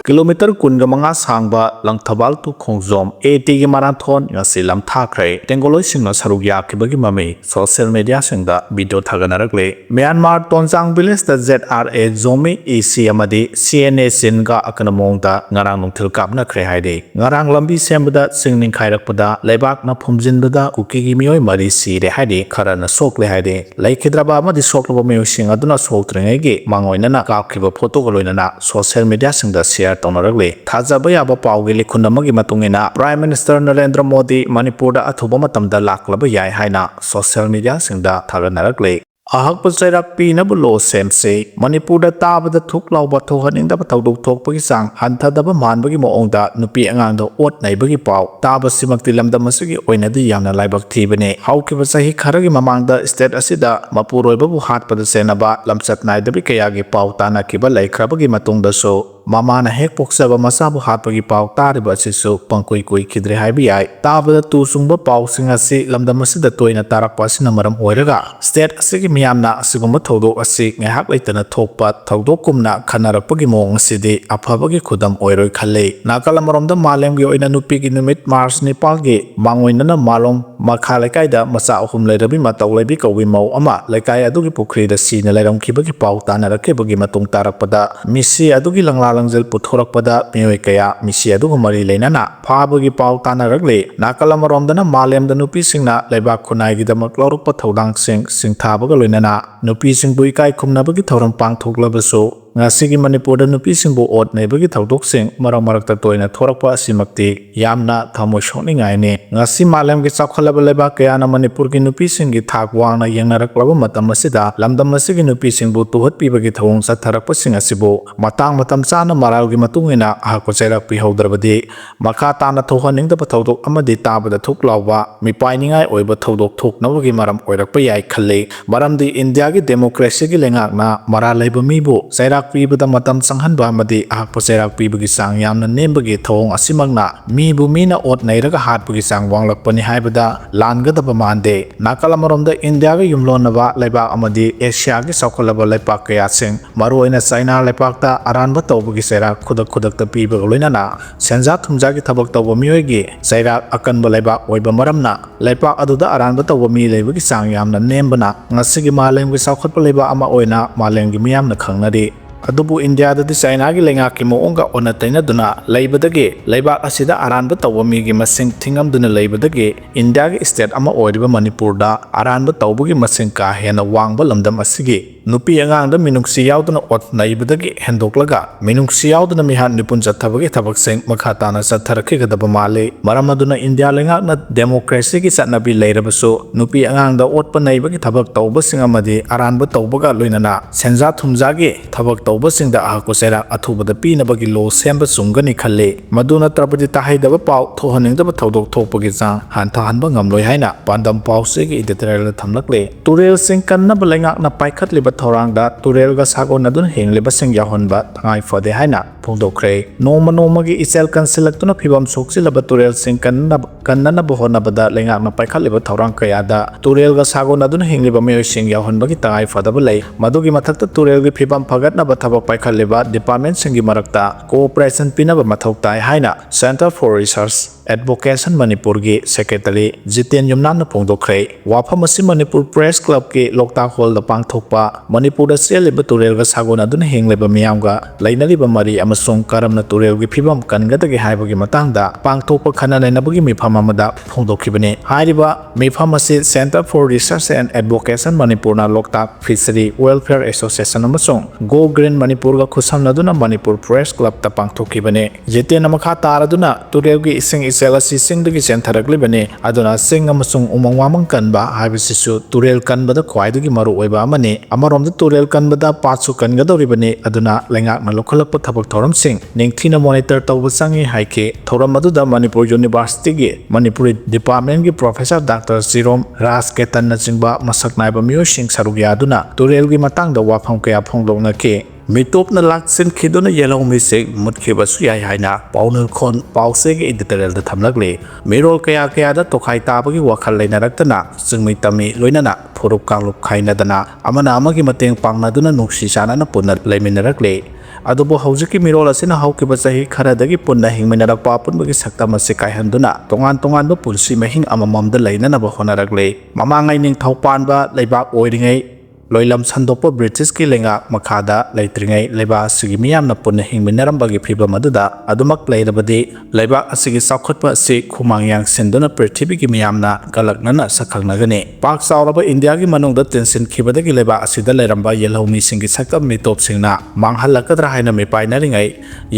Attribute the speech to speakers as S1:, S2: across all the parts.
S1: Kilometer kunga mga sangba lang tabal tu khongzom AT marathon ngasi lam thakhre tengoloi singna sarugya kibagi mami social media singda video thaganarakle Myanmar tonjang village da ZRA zomi EC amadi CNA singa akanamongda ngarang nungthil kapnakhre hairi ngarang lambi sembada singning khairakpada lebak na phumjinbada Kuki gi mioi mari sire hairi kharana sokle hairi laikhidraba amadi sokloba mioi sing aduna soktrengai mangoina na kapkhiba photo galoina na social media singda share Tonarakle, Tazabaya Paugili Kundamagi Matungina, Prime Minister Narendra Modi, Manipur Atubomatamda Laklaba Yai Haina, social media Singda Taganarakle. Ahak Pasairak Pinabulo Sense, Manipur Tab the Tuklau Batohan in the Patau Tok Pakisang, Hanta Daba Manbagi Moonda, Nupi Angando, Ot Naibagi Pau, Taba Simaktilam the Masugi, Oina the Yana Libak Tibene, how Kivasahi Karagi Mamanda, State Asida, Mapuro Babu Hat Pada Senaba, Lamsat Nai the Bikayagi Pau, Tana Kiba Lake Krabagi Matunda so. Mama na hek poksaba masabu hapagi pau tariba sisu pangkui kui kidre haibi tabada tu sungba pau singasi lamda masida toina tarakpa sina maram oiraga state asigi miyamna asigumba thodo asi ngahak leitana thokpa thodokkumna khanarakpagi mong asidi afabagi khudam oiroi khalle nakalamaromda malemgi oina nupigi numit March Nepalgi mangoinana malom makha lekaida masa ahum leirabi matau leibi kawi mau ama lekai adugi pukri da sina leiram khibagi pau tanarakebagi matung tarakpada misi adugi langla Langjel Putorak pada Meway Kaya, Misia Dumari Lenana, Pabagi Pau Tanaragle, Nakalamaromdana, Malem the Nupi Singna, Leba Kunai the Maklor Patodang Sing, Sing Tabagalina, Nupi Sing Buikai Kumnabagi Toram Pang Toglabaso. Ngasigi Manipur da nupi singbu ot naibagi thaudok sing marang marakta toina thorakpa asimakti yamna thamoi sokningai ne ngasi malem gi chakhalaba leba kayana Manipur gi nupi singgi thak wangna yengnaraklaba matam asida lamdam asigi nupi singbu tuhat pibagi thawong satharakpa sing asibu matang matam chana maral gi matungina ahko chairak pi haudrabadi makha tana thohaning da thaudok amadi tabada thuklawba mipainingai oiba thaudok thoknawagi maram oirakpa yai khalle maramdi India gi democracy gi lengakna mara leiba mibu chairak Pibada matam sanghanba amadi ahak paserak pibagi sang yamna nembagi thong asimagna mibu mina ot nairaga hatpagi sang wanglakpani haibada langadaba mande nakalamaromda India ga yumlonaba leibak amadi Asia gi saukalaba leipak kaya sing maruaina China leipakta aranba tawbagi serak khudak pibaga loinana senja thumjagi thabak tawba mioigi serak akanba leibak oiba maramna leipak aduda aranba tawba mi leibagi sang yamna nembana ngasigi malemgi saukhatpa leiba ama oina malemgi miyamna khangnari Adubu India da China gi lengaki moonga onataina duna leibadagi leibak asida aranba tawami gi masing thingam duna leibadagi India gi state ama oiriba Manipur da aranba tawbugi masing ka hena wangba lamdam asigi nupi angang da minungsi yauduna ot naibadagi hendoklaga minungsi yauduna mihan nipun chathabagi thabak sing makha tana chatharakhi gadaba male maramaduna India lengak na democracy gi chatnabi leirabasu nupi angang da ot pa naibagi thabak tawba singamadi aranba tawbaga loinana senja thumjagi thabak Sing da ahko sera athubada pinabagi lo semba sungani khalle maduna trapadi tahaidaba pau thohaning da thodok thokpagi chang hantha hanba ngamloi haina pandam pau se gi editorial thamlakle turel sing kanna balengak na paikhat liba thorang da turel ga sago nadun hengleba sing yahonba thangai fode haina phongdokre noma gi isel kansilaktuna phibam soksilaba turel sing kanna na bohona bada lengak na paikhat liba thorang kaya da turel ga sago nadun hengleba mei sing yahonba gi tangai fadaba lei madugi mathakta turel gi phibam phagat na Thabak paikhaleba department singi marakta cooperation pinaba mathau tai haina Center for Research Advocation Manipur gi secretary Jiten Yumnan phongdokre wapham asi Manipur Press Club ki Loktak Hall da pangthokpa Manipur da seleba turel ga sagona dun hengleba miyamga lainaliba mari amasung karamna turel gi phibam kangadagi haibagi matangda pangthokpa khana lainabagi mifam amada phongdokhibane hairiba mifam asi Center for Research and Advocation Manipur na Loktak Fishery Welfare Association amasung Go Green Manipur ga khusamnaduna Manipur Press Club ta pangthokibane Jiten amakha taraduna turel gi ising Selasi sing dagi sentharakli bane aduna sing amasung umang wamang kanba haibisisu turel kanbada khwaidagi maru oiba amane amarom da turel kanbada patsu kangadori bane aduna lengak na lokhalakpa thabak thoram sing ningthina monitor tawba sangi haike thoram aduda Manipur University gi Manipuri Department gi Professor Dr. Sirom Ras Ketan na chingba masak naiba myo sing sarugya aduna turel gi matang da wapham kaya phonglokna ke Mitop na laksin khiduna yellow missing mutkibasu yai haina paunal khon pausege editorial da thamlakle mirol kaya da tokhai tabagi wakhal leinarakna singmi tami loinana phurup kanglup khainadana amana amagi mateng pangnaduna nungsi sanana punna leiminarakle adubo haujiki mirol asina haukiba sahi kharadagi punna hingminarak papunbagi saktam ase kaihanduna tongan no punsi mahing amamamda leinana ba honarakle mamangai ning thaupanba leibak oiringai loilam sandopo British ki lenga makada leitri leba asigi miyamna punna hingminarambagi phibam aduda adumak leirabadi leba asigi sakhotpa se khumangyang senduna prithvi ki miyamna galaknana sakhangnagane pak sauraba India ki manungda tension khibadagi leba asida leiramba yelhomi singi saktam mitop singna manghalakadra haina mi painaringai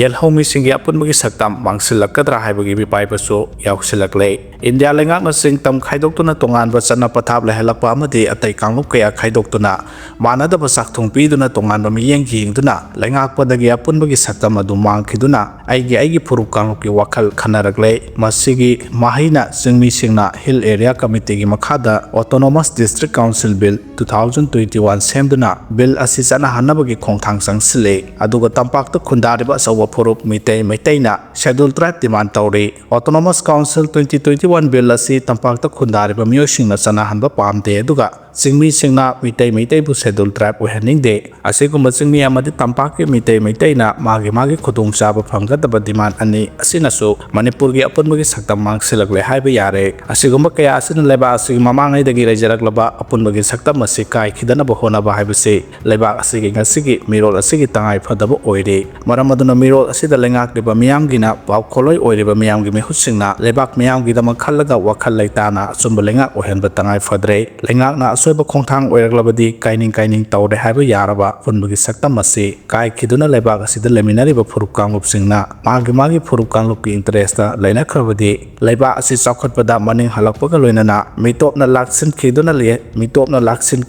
S1: yelhomi singi apunbagi saktam mangsilakadra haibagi bi paipasu yausilakle India lenga na sing tam khaidoktuna tongan ba chana pathap lehalakpa amadi atai kanglup kaya khaidoktuna manadaba sakthong piduna tongan ba miyeng hingduna lengakpadagi apunbagi saktam adu mangkhiduna aigi phurup kanglup ki wakhal khanaragle masigi mahina singmi singna hill area committee gi makhada autonomous district council bill 2021 semduna bill asi chana hanabagi khongthang sangsile aduga tampakta khundariba sawa phurup mitaina schedule tribe demand tawri autonomous council 2021 bill asi tampakta khundariba miyosingna chana hanba pamde aduga singmi singna mitai bu schedule tribe ohaningde asigumba singmi amadi tampaki mitai na magi khudung chaba phanggadaba demand ani asinasu Manipur gi apunbagi saktam mangsilakle haiba yare asigumba kaya asina leba asigi mamangai dagi rajaraklaba apunbagi saktam asi kai khidana ba hona ba haibase leba asigi ngasigi mirol asigi tangai phadaba oire maramaduna mirol asida lengak deba miyamgina paw kholoi oireba miyamgi mehusingna lebak miyamgi dama khallaga wakhal leitana asumba lengak ohenba tangai phadre lengak na soiba khongthang oiraklabadi kaining tawre haiba yaraba punbagi saktam asi kai khiduna lebak asida leminariba phurup kanglup singna magi phurup kanglup ki interest ta laina khrabadi lebak asi chakhotpada maning halakpaga loinana mitopna laksin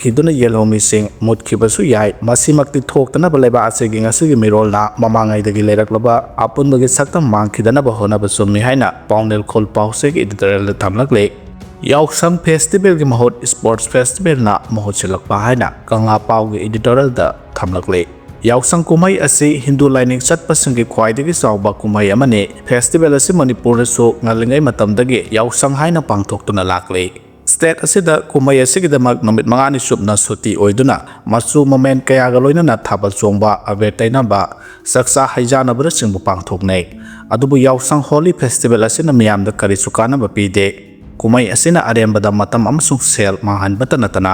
S1: khiduna yelhomi sing mutkibasu yai masimakti thoktana ba lebak asigi ngasigi mirolna mamangai dagi leiraklaba apunbagi saktam mangkhidana ba hona ba sumni haina paunel khol pausege editorial thamlakle Yausang Festival ki mahot Sports Festival na mahot silakpa haina kanga pau ki editorial da thamlakle Yausang kumai asi Hindu lining chatpa singi khwaidagi chawba kumai amane festival asi Manipur so ngalingai matamdagi Yausang haina pangthoktuna lakle State asida kumai asigidamak numit mangani subna suti oiduna masu moment kaya ga loinana thabal chongba avertainaba saksa haijanabra singbu pangthoknei adubu Yausang Holy Festival asina miyamda kari sukana ba pide kumai asina arembada matam amasung sel manghanbata natana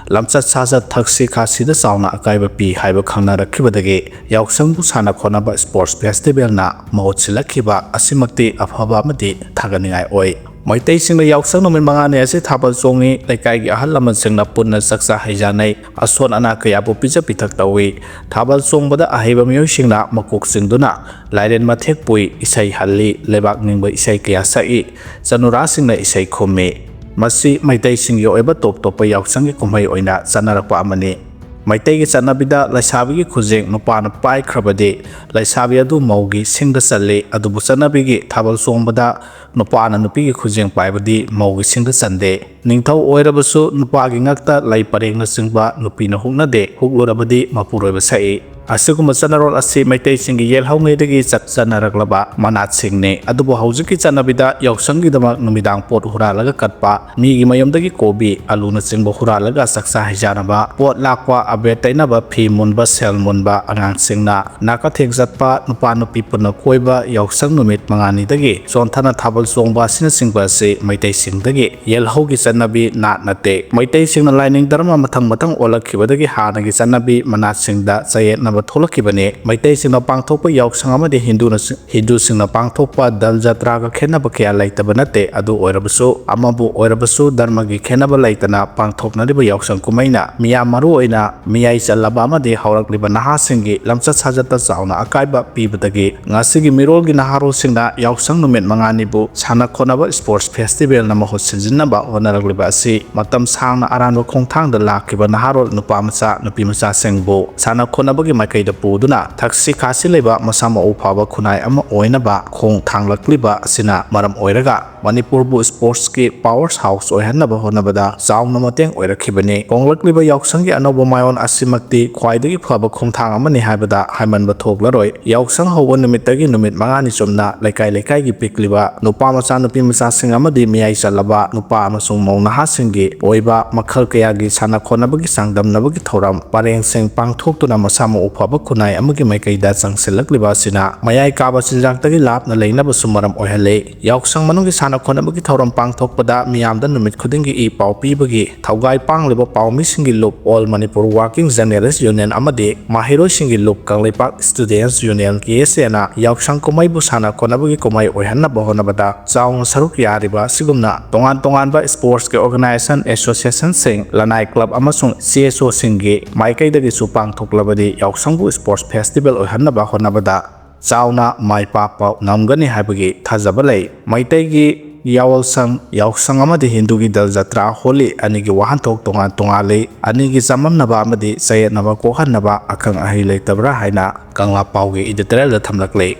S1: lamchat sajat thaksi khasida sauna akaiba pi haiba khangna rakhibadagi Yausangbu sana khonaba sports festival na mahotsilakhiba asimakti afhaba amadi thaganingai oi Maitai singna Yausang nomin mangane ase thabal chongi laikai gi ahal laman singna punna saksa haijanai ason ana kaya bu pija pithak tawi thabal chongbada ahaiba miyo singna makok singduna lairen mathek pui isai halli lebak ningba isai kaya sai chanura singna isai khomme masi maitai sing yo eba top Yausang gi kumai oina chanarakpa amani Maitai gi chanabida laisabi gi khujeng nupana pai khrabade laisabi adu maugi singda challe adubu chanabi gi thabal songbada nupana nupi gi khujeng paibadi maugi singda chande ningthau oirabasu nupagi ngakta lai parengna singba nupina hukna de huklorabadi mapuroiba sai asiguma chanarol asi maitai singi yelhaungai dagi chak chanaraklaba manat singne adubu haujiki chanabida Yausang gi damak numidang pot huralaga katpa migi mayamdagi kobi aluna singbo huralaga saksa hijanaba pot lakwa abetainaba phi munba sel munba angang singna naka thengzatpa nupa nupi punna koiba Yausang numit mangani dagi chonthana thabal chongba sina singba se maitai singdagi yelhaugi chanabi nat nate maitai singna lining dharma mathang olakhibadagi hanagi chanabi manat singda chayetna tholakibane maitai singna pangthokpa Yausang amade Hindu singna pangthokpa dal ZRA ga khenaba kya laitaba nate adu oirabasu dharma gi khenaba laitana pangthoknariba Yausang kumaina miya maru oina miyai chalaba amade haurakliba naha singi lamchat sajata chauna akaiba pibadagi ngasigi mirol gi naharo singna Yausang numet mangani bu sana khonaba sports festival na mahot sinjinaba honarakliba asi matam sangna aranba khongthang da lakiba naharo nupa macha nupi macha singbu sana khonaba gi maikaida puduna thaksi khasi leba masama uphaba khunai ama oinaba khong thanglakliba asina maram oiraga Manipur bu sports ki powerhouse oihanaba honabada chauna mateng oirakhibani konglakliba yauksangi anoba mayon asimakti khwaidagi phaba khongthang amani haibada haimanba thoklaroi yauksang hobo numitagi numit mangani chomna laikai laikai gi pikliba nupa macha nupi macha sing amadi miyai chalaba nupa amasung maunaha singi oiba makhal kaya gi sana khonabagi sangdamnabagi thoram pareng seng pangthoktuna masama uphaba khunai amagi maikaida changsilakliba sina mayai kaba chiljak lapna leinaba sumaram oihale yauksang manungi sana khonabagi thoram pangthokpada miyamda numit khudingi i pau pibagi thaugai pangliba paumi singi loop all Manipur working journalists union amadi mahiro singi loop kanglepak students union KSNA yauksang komai bu sana khonabagi komai oihanaba honabada chaung saruk yariba sigumna tongan ba sports ke organization association sing lanai club amasung CSO singi maikaidagi su pangthoklabadi yauksangu sports festival oihanaba honabada chauna mai papa namgani haibagi thajabalai maitaigi yauksang amadi hindu gi dal jatra holi anigi wahanthok tonga le anigi jamam naba amadi sayet naba kohan naba akang ahi leitabra haina kangla paugi editorial da thamlaklei